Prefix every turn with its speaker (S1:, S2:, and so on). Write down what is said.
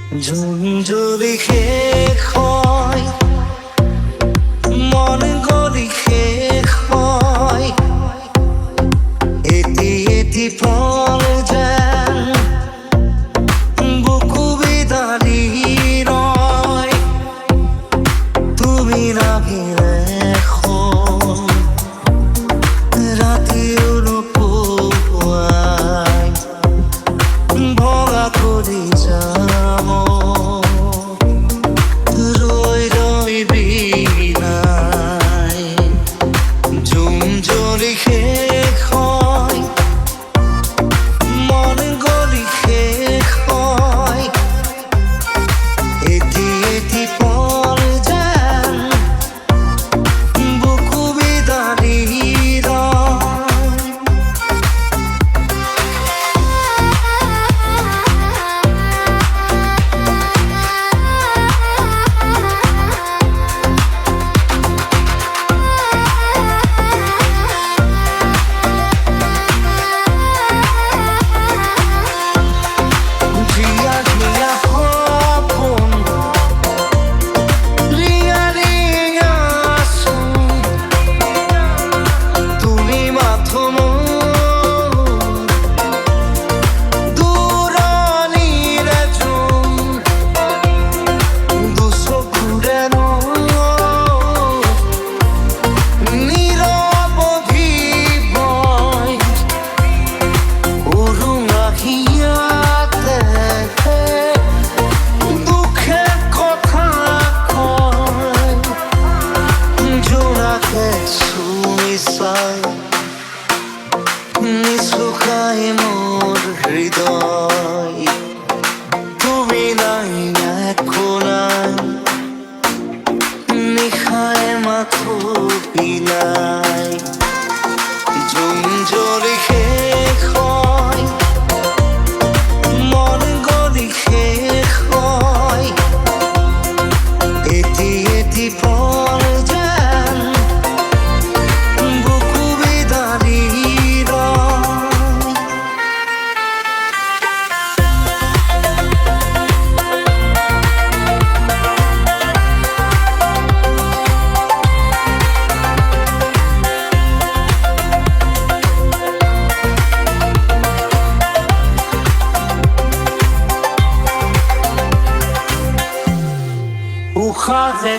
S1: ঝুনঝুরি শেষ হয়, মন গলি শেষ হয়, এটি এটি ফল যেন বুকু বিদারি নয়। তুমি না ভিড়ে রাতিও নোপোৱাই ভগা কৰি যাম ৰৈ ৰৈ বিনাই। ঝুম জ্বলি শেষ হয়, মন গলি শেষ হয়, এটি এটি ফল যেন বুকু বিদাৰি নিচুকাই মোৰ হৃদয়। তুমি নাই একো নাই, নিশাই মাথো পিলাই। ঝুম জ্বলি শেষ হয়, মন গলি শেষ হয়, এটি এটি ফল যেন বুকু বিদাৰি উশাহে